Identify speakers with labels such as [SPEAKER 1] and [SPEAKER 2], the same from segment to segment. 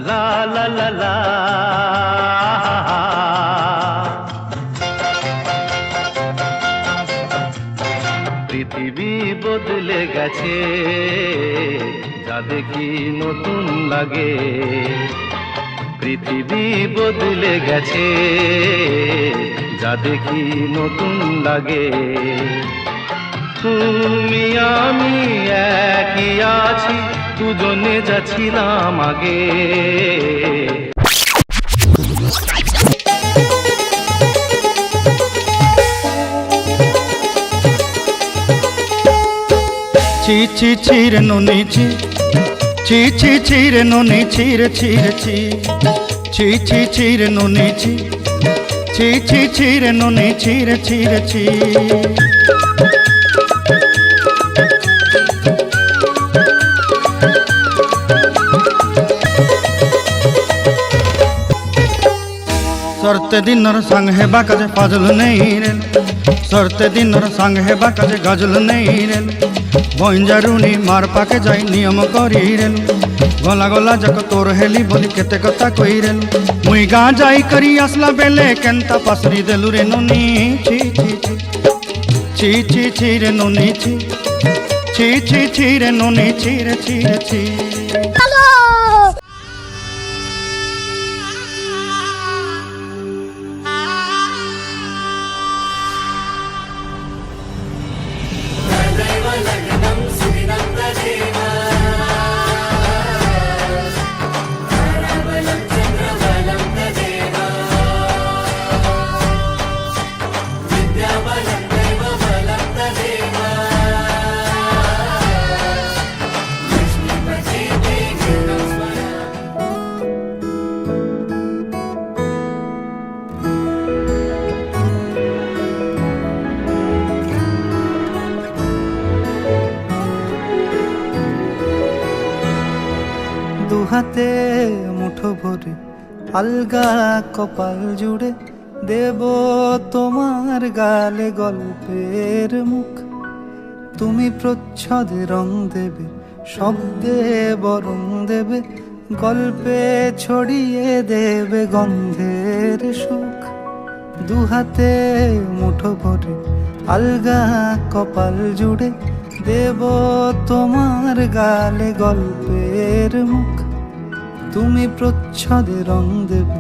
[SPEAKER 1] লা লা লা লা। পৃথিবী বদলে গেছে, যা দেখি নতুন লাগে। পৃথিবী বদলে গেছে, যা দেখি নতুন লাগে। তুমি আমি একই আছি, দুজনে যাচ্ছিলাম আগে।
[SPEAKER 2] ছি ছি ছি রে নুনি ছি, ছি ছি ছি রে নুনি ছি রে ছি রে ছি, ছি ছি ছি রে নুনি ছি, ছি ছি ছি রে নুনি ছি রে ছি রে ছি। सरते दिनर संग हेबा काजे फाजल नहीं रेल, सरते दिनर संग हेबा काजे गजल नहीं रेल। बंजारुनी मार पाके जाई नियम करी रेल, गला गला जक तोर हेली बोली केते कथा कई रेल। मुई गा जाई करी असला बेले केंता पासरी देलु रे नुनी छी छी छी, छी छी छी रे नुनी छी, छी छी छी रे नुनी छी रे छी रे छी। দুহাতে মুঠো ভরে আলগা কপাল জুড়ে দেব তোমার গালে গল্পের মুখ। তুমি প্রচ্ছদে রং দেবে, শব্দে বরং দেবে, গল্পে ছড়িয়ে দেবে গন্ধের সুখ। দুহাতে মুঠো ভরে আলগা কপাল জুড়ে দেব তোমার গালে গল্পের মুখ। তুমি প্রচ্ছদে রং দেবে,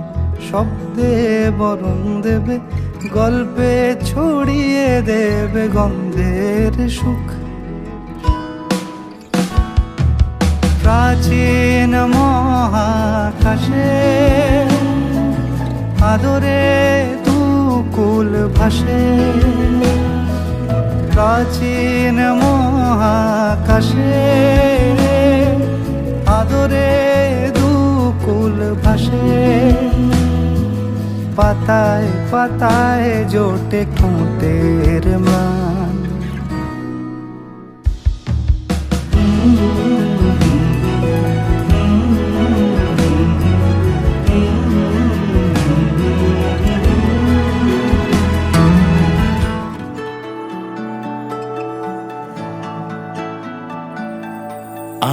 [SPEAKER 2] শব্দে বরং দেবে, গল্পে ছড়িয়ে দেবে গন্ধের সুখ। প্রাচীন মহাকাশে আদরে দুকুল ভাসে, প্রাচীন মহাকাশে আদরে দুকুল ভাসে। পাতায় পাতায় জোটে খুঁটের মান,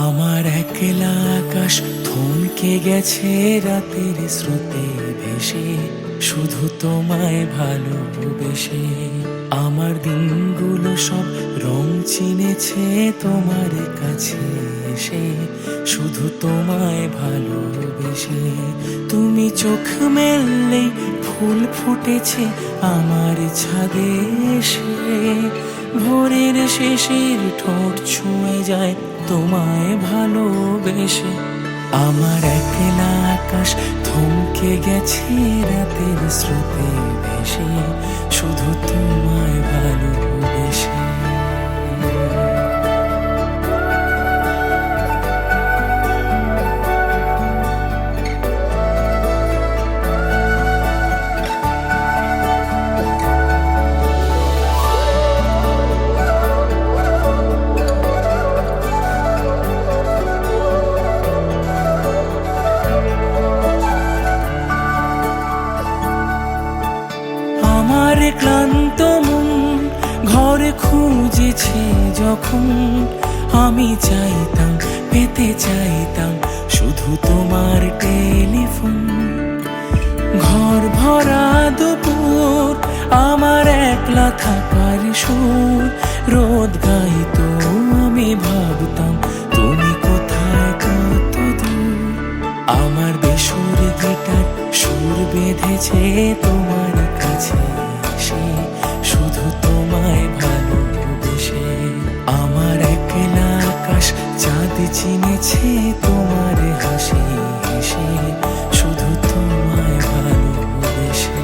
[SPEAKER 3] আমার একলা আকাশ থমকে গেছে রাতের স্রোতে ভেসে, শুধু তোমায় ভালোবেসে। আমার দিনগুলো সব রং চিনেছে তোমার কাছে এসে, শুধু তোমায় ভালোবেসে। তুমি চোখ মেললেই ফুল ফুটেছে আমার ছাদে এসে, ভোরের শেষের ঠোঁট ছুঁয়ে যায় তোমায় ভালোবেসে। আমার একলা আকাশ থমকে গেছে রাতের স্রোতে ভেসে, শুধু তোমায় ভালোবেসে। ক্লান্ত মন ঘরে খুঁজেছে যখন, আমি চাইতাম পেতে চাইতাম শুধু তোমার টেলিফোন। ঘর ভরা দুপুর আমার একলা থাকার সুর, রোদ গাইতো আমি ভাবতাম তুমি কোথায় কত দূর। আমার বেসুর গিটার সুর বেঁধেছে তোমার কাছে এসে, শুধু তোমায় ভালোবেসে। আমার একলা আকাশ চাঁদ চিনেছে তোমার হাসি হেসে, শুধু তোমায় ভালোবেসে।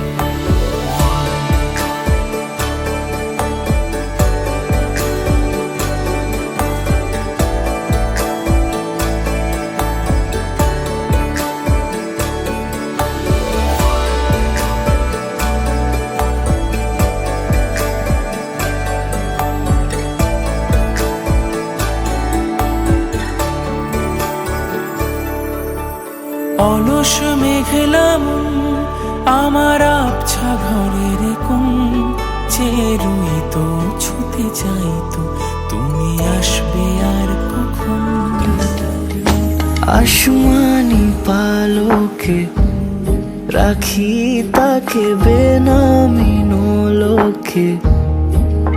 [SPEAKER 3] অলস মেঘলা মন আমার আবছা ঘরের কোণ, চেরুই তো ছুতে চাইতো তুমি আসবে আর কখন।
[SPEAKER 4] আসমানি পালকে রাখি তাকে বেনামি নোলকে,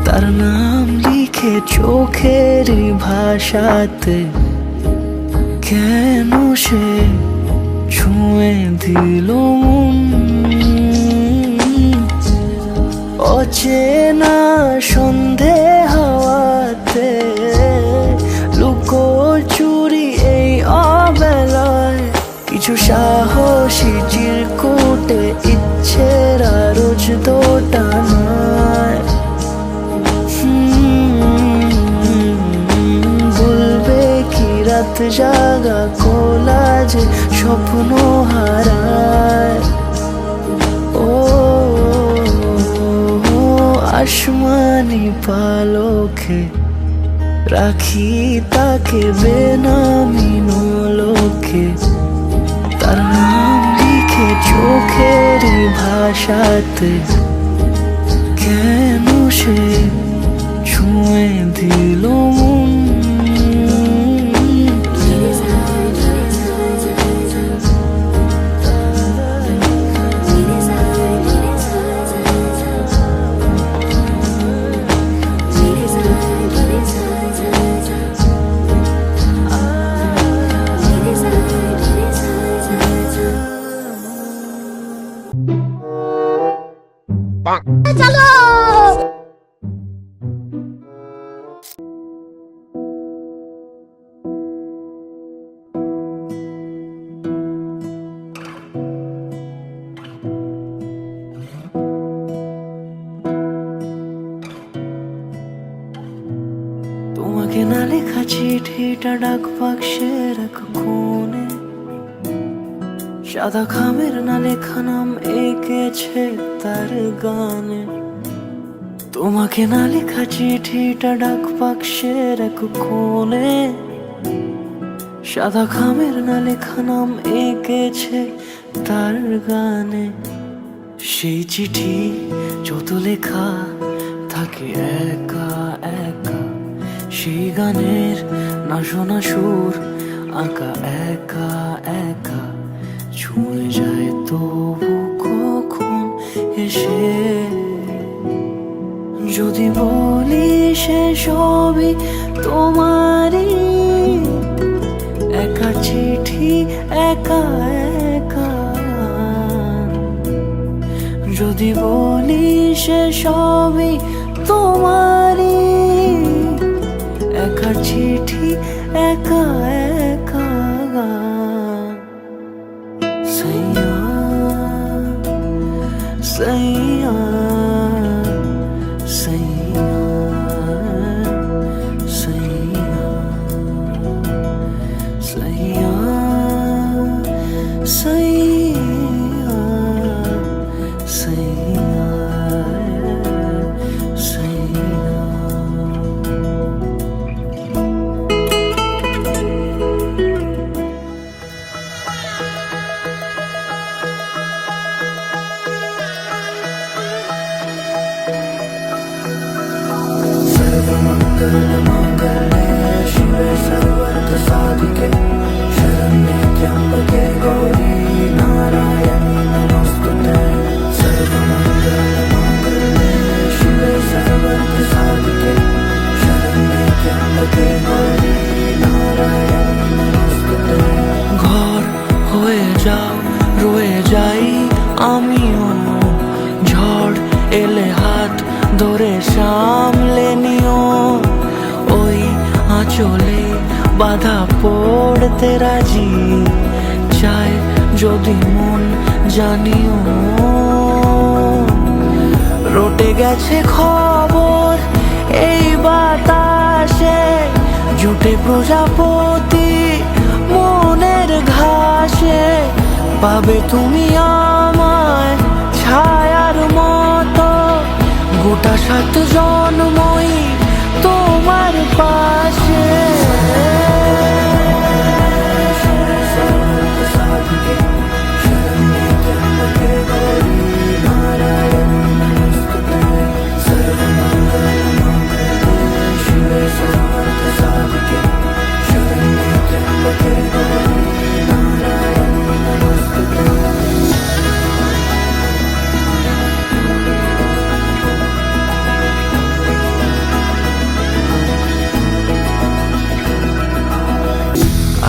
[SPEAKER 4] তার নাম লিখে চোখের ভাষাতে। কেন সে ছুঁয়ে দিল মন, অচেনা সন্ধে হাওয়াতে লুকো চুরি এই অবেলায়। কিছু সাহসী চিরকুটে ইচ্ছের রোজ দোটানায়। বলবে কি রাত জাগা কোলাজে স্বপ্ন হারায়। ও আসমানি পালকে রাখি তাকে বেনামি নোলকে, তার নাম লিখে চোখের ভাষাতে। কেন সে ছুঁয়ে দিল মন, তোমাকে না লেখা চিঠিটা ডাক বাক্সের এক কোণে, সাদা খামের না লেখা নাম এঁকেছে তার গানে। তোমাকে না লেখা চিঠিটা ডাক বাক্সের এক কোণে, সাদা খামের না লেখা নাম এঁকেছে তার গানে। সেই চিঠি যত লেখা থাকে একা একা, সেই গানের না শোনা সুর আঁকা একা একা। ছুঁয়ে যায় তবু কখন এসে, যদি বলি সে সবই তোমারই। একা চিঠি একা একা, যদি বলি সে সবই তোমারই। একা চিঠি একা একা। সাইয়া সাইয়া সাইয়া সাইয়া সাইয়া সাইয়া সাইয়া সাইয়া। বাধা পড়তে রাজি, চায় যদি মন জানিও। রটে গেছে খবর এই বাতাসে, জুটে প্রজাপতি মনের ঘাসে। পাবে তুমি আমায় ছায়ার মতো, গোটা 7 জন্মই তোমার পাশে।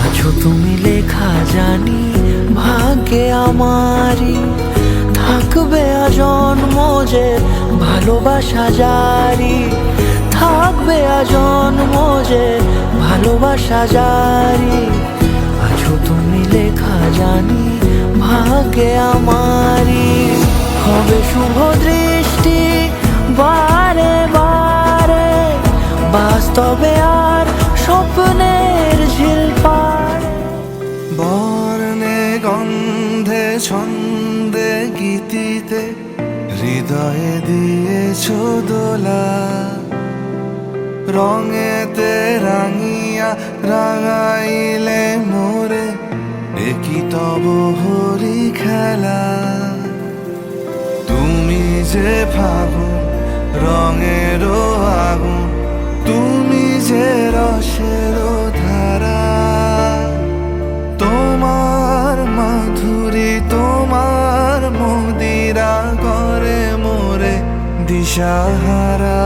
[SPEAKER 4] আছো তুমি লেখা জানি ভাগ্যে আমারই, থাকবে আজন্ম যে ভালোবাসা জারি, থাকবে আজন্ম যে ভালোবাসা জারি। আছো তুমি লেখা জানি ভাগ্যে আমারই, হবে শুভ দৃষ্টি বারে বারে, বাস্তবে আর স্বপ্নের ঝিল পাড়ে।
[SPEAKER 5] বর্ণে গন্ধে ছন্দে গীতিতে হৃদয়ে দিয়েছ দোলা, রঙেতে রাঙিয়া রাঙাইলে মোরে, একই তব হরি খেলা। তুমি যে ফাগুন রঙেরও আগুন, তুমি যে রসেরও ধারা, তোমার মাধুরী তোমার মদিরা করে মোরে দিশাহারা।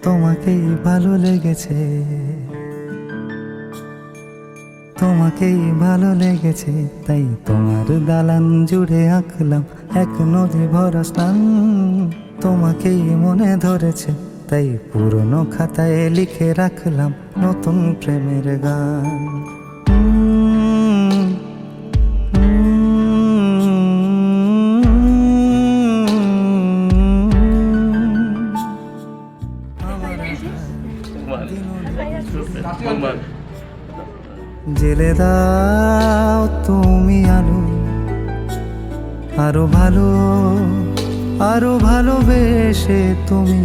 [SPEAKER 6] তোমাকেই ভালো লেগেছে, তোমাকেই ভালো লেগেছে, তাই তোমার দালান জুড়ে আঁকলাম এক নদী ভরা স্থান। তোমাকেই মনে ধরেছে, তাই পুরনো খাতায় লিখে রাখলাম নতুন প্রেমের গান। জেলে দাও তুমি আলো, আরো ভালো আরো ভালোবেসে তুমি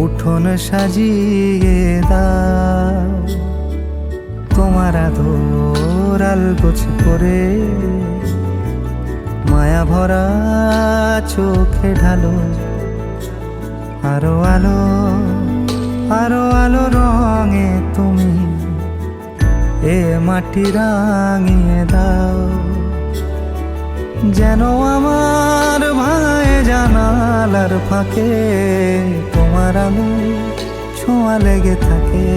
[SPEAKER 6] উঠোন সাজিয়ে দাও। তোমার আদর আলগোছ করে মায়া ভরা চোখে ঢালো, আরো আলো আরো আলো রঙে তুমি এ মাটি রাঙিয়ে দাও। যেন আমার ভাই জানালার ফাঁকে তোমার আলো ছোঁয়া লেগে থাকে।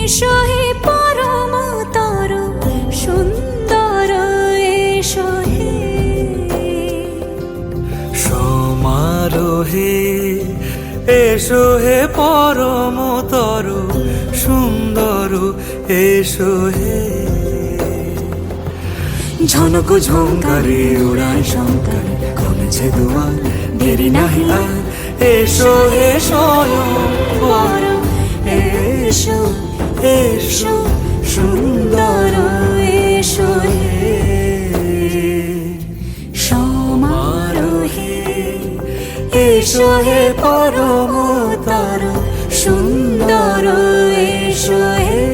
[SPEAKER 7] এসো হে পরমতর সুন্দর, এসো হে
[SPEAKER 4] সমারোহে, এসো হে পরমতর সুন্দর, এসো হে। ঝনক ঝঙ্কারে উড়ায় শঙ্কর, খুলেছে দুয়ার দেরি নাহি আর। এসো হে স্বয়ং বর, এসো এসো সুন্দর এসো হে সমারোহে এসো হে পরমতর সুন্দর এসো হে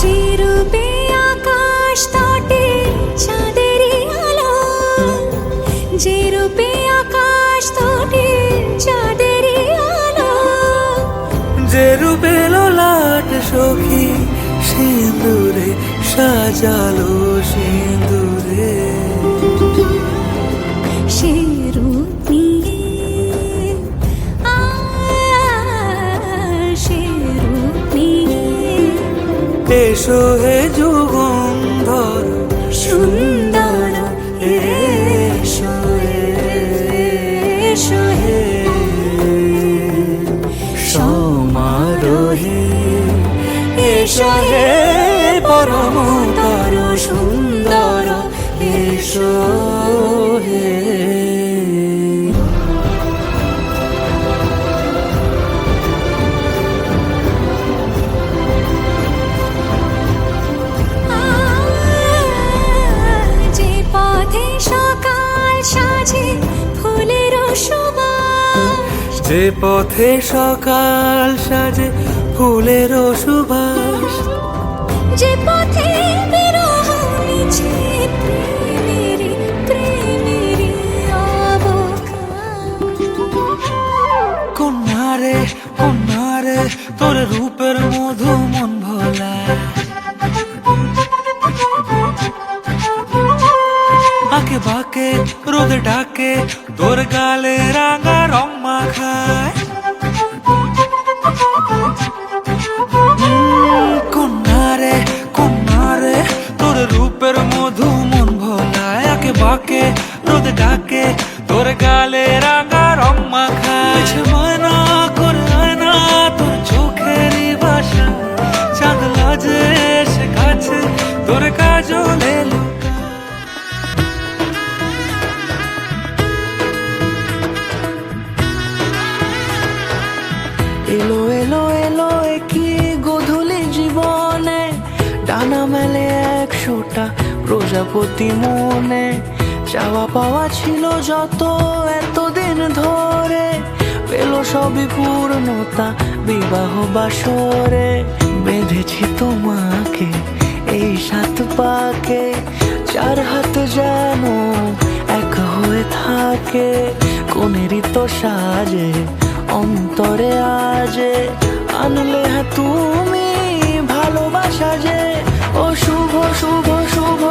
[SPEAKER 4] যে রূপে আকাশ তটে চাঁদেরই আলো যে রূপে আকাশ তটে চাঁদেরই আলো
[SPEAKER 5] যে রূপে লোলাট সখী সিঁদুরে সাজালো সিঁদুরে
[SPEAKER 7] সে রূপ নিয়ে সে রূপ নিয়ে
[SPEAKER 5] এসো হে যুগন্ধর
[SPEAKER 7] সুন্দর এসো এসো হে
[SPEAKER 4] সমারোহে এসো হে পরমতর সুন্দর এসো হে
[SPEAKER 7] যে পথে সকাল সাজে ফুলের সুবাস
[SPEAKER 5] যে পথে সকাল সাজে ফুলের সুবাস
[SPEAKER 7] যে পথে বিরহ মিছে প্রেমেরই প্রেমেরই অবকাশ
[SPEAKER 5] কন্যারে কন্যারে তোর রূপের মধু মন ভোলা আঁকে বাঁকে রোদ ডাকে তোর গালে রাঙা রং মাখায় কন্যারে কন্যারে তোর রূপের মধু মন ভোলায় আঁকে বাঁকে রোদ ডাকে তোর গালে রাঙা রং মাখায় ময়না করে আয়না তোর চোখেরই বাসা চাঁদ লাজে এসে কাছে তোর কাজলে
[SPEAKER 4] এলো এলো এলো কি গোধূলি জীবনে ডানা মেলে 100টা প্রজাপতি মনে চাওয়া পাওয়া ছিল যত এতদিন ধরে পেল সবই পূর্ণতা বিবাহ বাসরে বেঁধেছি তোমাকে এই 7 পাকে 4 হাত যেন এক হয়ে থাকে কোনেরই তো সাজে অন্তরে আজে আনলে তুমি ভালোবাসা যে ও শুভ শুভ শুভ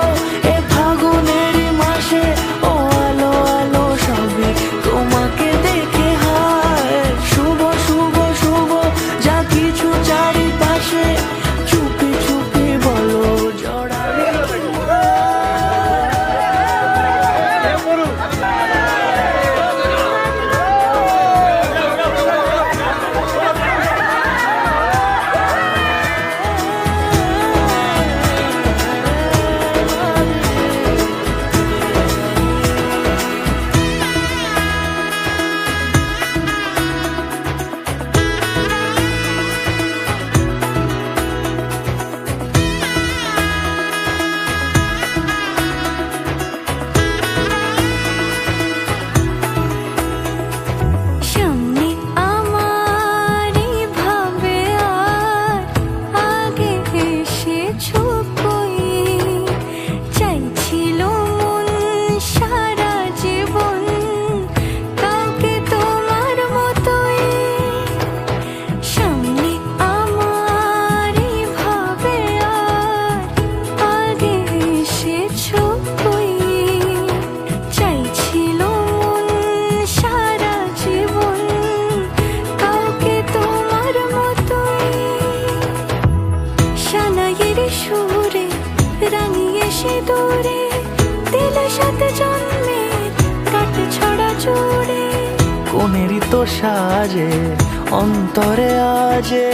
[SPEAKER 4] এ ফাগুনেরই মাসে ও আলো আলো সবে তোমাকে দেখে হায় শুভ শুভ শুভ যা কিছু চারিপাশে চুপি চুপি বলো জড়া
[SPEAKER 7] সামনে আমারই ভাবে আর আগে এসেছো কই চাইছিল মন সারা জীবন কাউকে তোমার মতোই সামনে আমারই ভাবে আর আগে এসেছো কই চাইছিল মন সারা জীবন কাউকে তোমার মতোই শালাইয়ের সুরে রাঙিয়ে সে দূরে দিল 7 জন্মের কাট ছড়া জোড়ে
[SPEAKER 4] কোনেরই তো সাজে অন্তরে আজে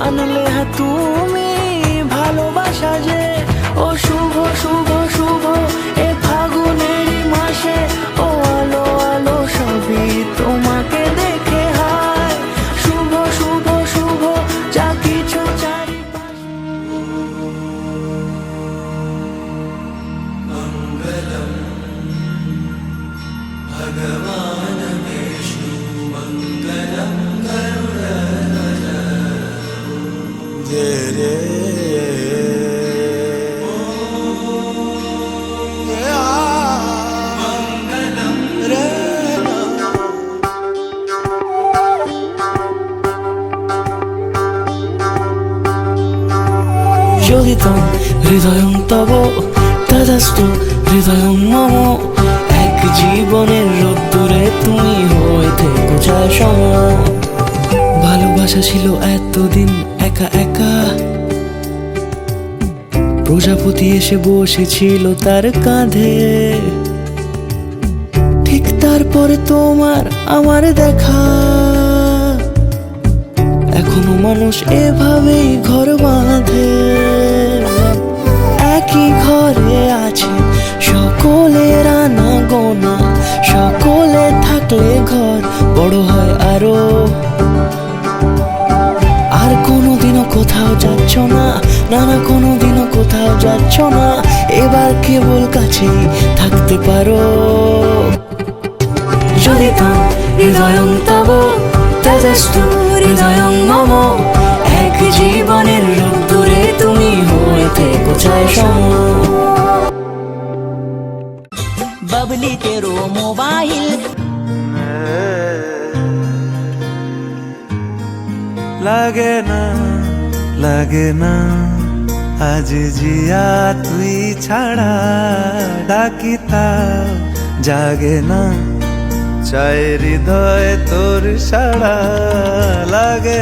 [SPEAKER 4] আনলে তুমি ভালোবাসা যে ও শুভ শুভ শুভ এ ফাগুনেরই মাসে ও আলো আলো সবই তোমাকে দেখে হায় শুভ শুভ শুভ যা কিছু চারিপাশে যোগিতম হৃদয়ং তব তদাস্তু হৃদয়ং মম এক জীবনের রোদ্দুরে তুমি হয়ে থেকো যায় সম ভালোবাসা ছিল এতদিন একা একা প্রজাপতি এসে বসেছিল তার কাঁধে ঠিক তারপরে তোমার আমার দেখা এখনো মানুষ এভাবেই ঘর বাঁধে একই ঘরে আছে সকলের আনা গোনা সকলে থাকলে ঘর বড় হয় আরো আর কোনোদিনও কোথাও যাচ্ছ না নানা কোনোদিনও কোথাও যাচ্ছ না এবার কেবল কাছেই থাকতে পারো যদি তো হৃদয়ং তব তেজস্তু হৃদয়ং মম এক জীবনের রোদ্দুরে তুমি হয়ে থেকো চায় সম
[SPEAKER 8] बबली तेरो मोबाइल
[SPEAKER 6] লাগে না আজ জিয়া তুই ছাড়া ডাকিতা জাগে না চায় হৃদয় তোর সাড়া লাগে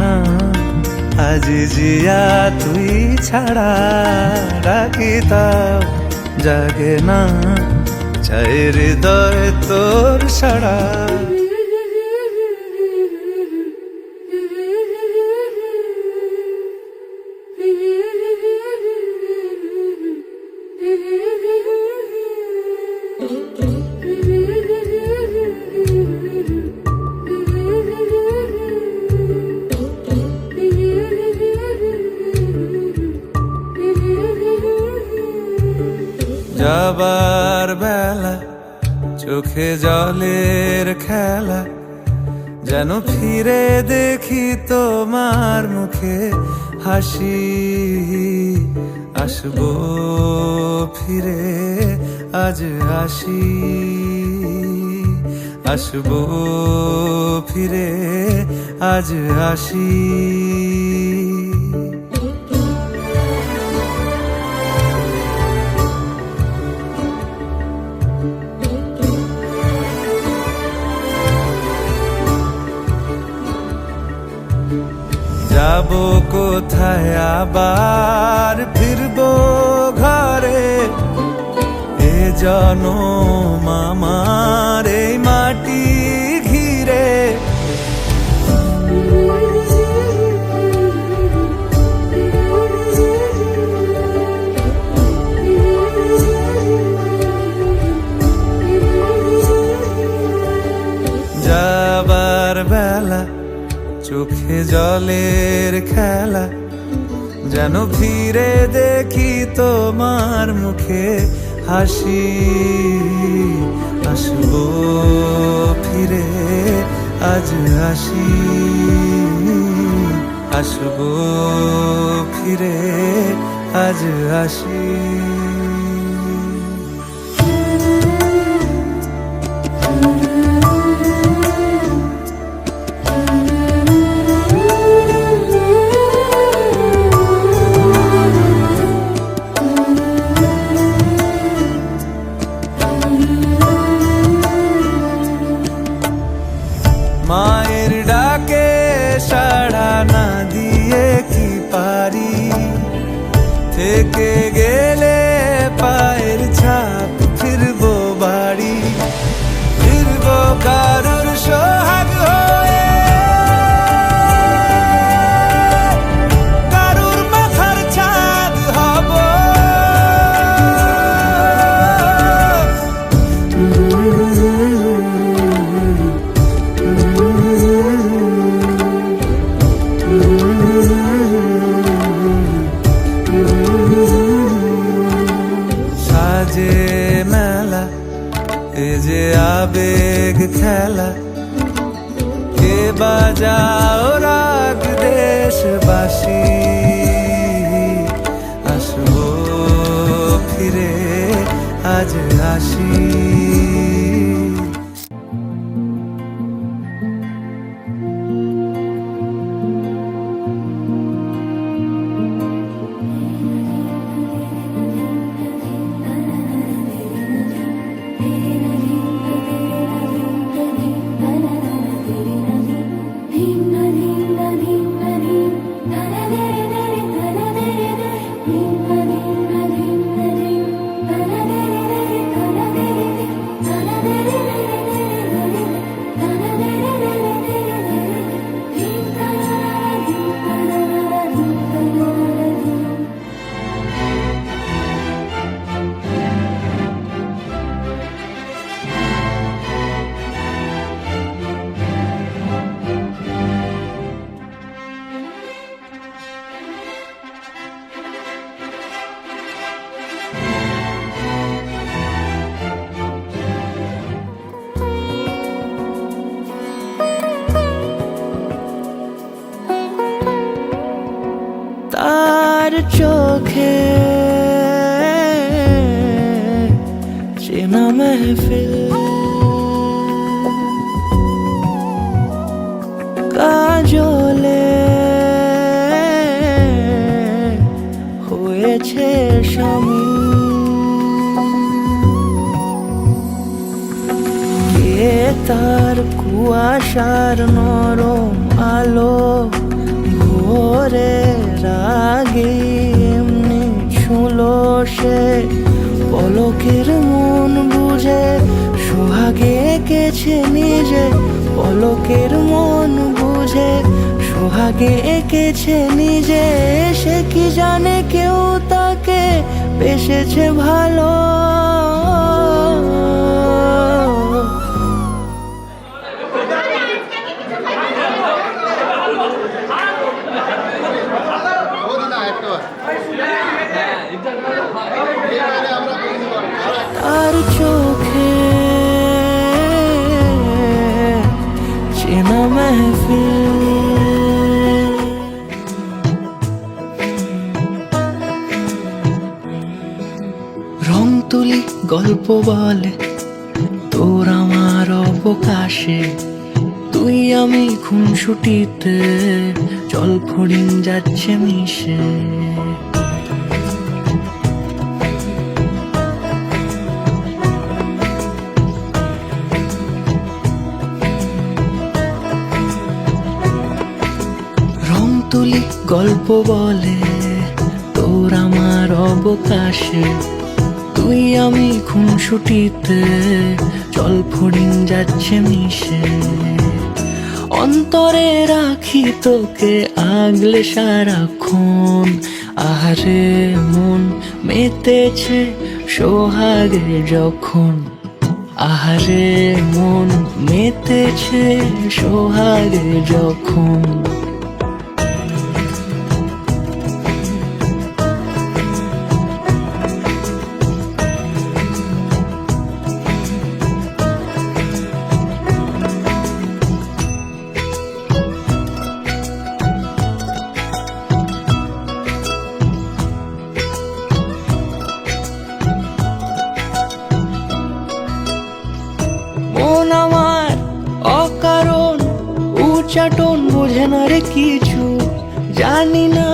[SPEAKER 6] না আজ জিয়া তুই ছাড়া ডাকিতা জাগে না চায় হৃদয় তোর সাড়া যাবার বেলা চোখে জলের খেলা যেন ফিরে দেখি তোমার মুখে হাসি আসবো ফিরে আজ আসি আসবো ফিরে আজ আসি যাবো কোথায় আবার ফিরবো ঘরে এ জনম আমার এই মাটি ঘিরে যাবার বেলা চোখে জলের খেলা যেন ফিরে দেখি তোমার মুখে হাসি আসবো ফিরে আজ আসি আসবো ফিরে আজ আসি মায়ের ডাকে সাড়া না দিয়ে কি পারি থেকে গেলে পায়ের ছাপ ফিরবো বাড়ি ফিরবো কারুর সোহাগ হয়ে যে মেলা, এ যে আবেগ খেলা, কে বাজাও রাগ দেশবাসী, আসবো ফিরে আজ আসি।
[SPEAKER 4] তার চোখে চেনা মেহফিল, কাজলে হয়েছে শামিল, কে তার কুয়াশার নরম আলো ভোরে রাগে এমনি ছুলো সে, পলকের মন বুঝে সোহাগে এঁকেছে নিজে, পলকের মন বুঝে সোহাগে এঁকেছে নিজে, সে কি জানে কেউ তাকে বেসেছে ভালো। তার চোখে চেনা মেহফিল, রং তুলি গল্প বলে তোর আমার অবকাশে, তুই আমি খুনসুটিতে জল ফড়িং যাচ্ছে মিশে। তুলি গল্প বলে তোর আমার অবকাশে, তুই আমি খুনসুটিতে জল ফড়িং যাচ্ছে মিশে। অন্তরে রাখি তোকে আগলে সারাক্ষণ, আহারে মন মেতেছে সোহাগে যখন, আহারে মন মেতেছে সোহাগে যখন। মন আমার অকারণ উচ্চাটন বোঝে না রে কিছু, জানি না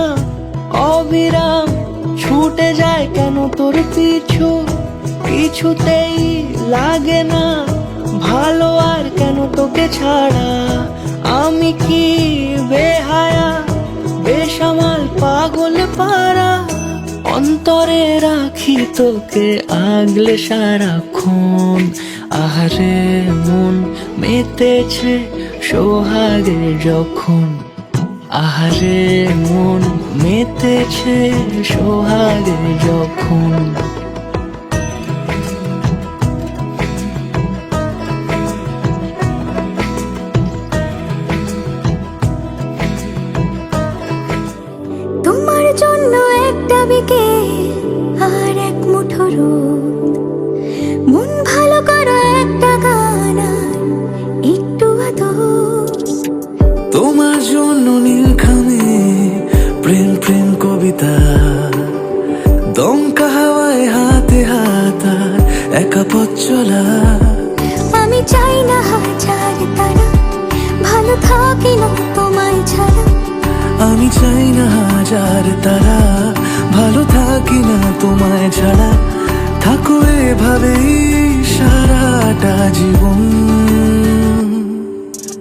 [SPEAKER 4] অবিরাম ছুটে যায় কেন তোর পিছু, কিছুতেই লাগে না ভালো আর কেন তোকে ছাড়া। আমি কি বেহায়া বেসামাল পাগল পারা, অন্তরে রাখি তোকে আগলে সারাক্ষণ, আহারে মন মেতেছে সোহাগে যখন, আহারে মন মেতেছে সোহাগে যখন।
[SPEAKER 7] তোমার জন্য একটা বিকেল আর এক মুঠো রোদ,
[SPEAKER 5] পথ চলা।
[SPEAKER 7] আমি চাই না হাজার তারা, ভালো থাকি না তোমায় ছাড়া।
[SPEAKER 5] আমি চাই না হাজার তারা, ভালো থাকি না তোমায় ছাড়া। থাকো এভাবেই সারাটা জীবন।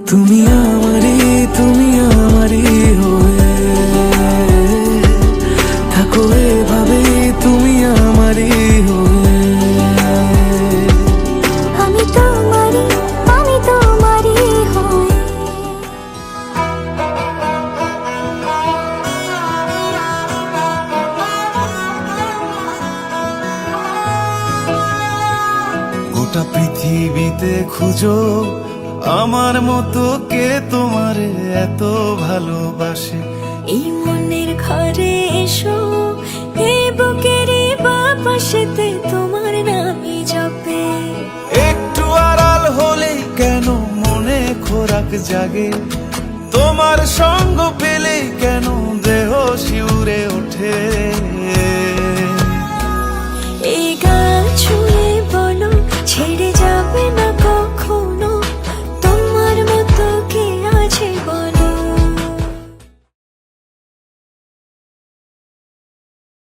[SPEAKER 5] তুমি আমারই হয়ে থাকো এভাবেই, তুমি আমারই হয়ে।
[SPEAKER 7] আমি তোমারই হয়ে।
[SPEAKER 6] গোটা পৃথিবীতে খুঁজো আমার মতো কে তোমারে এত ভালোবাসে।
[SPEAKER 7] এই মনের ঘরে এসো, এই বুকের বাপাশেতে তোমার নামই জপে।
[SPEAKER 6] একটু আড়াল হলেই কেন মনে খোরাক জাগে, তোমার সঙ্গ পেলেই কেন দেহ শিউরে ওঠে।
[SPEAKER 7] এই গান ছুঁয়ে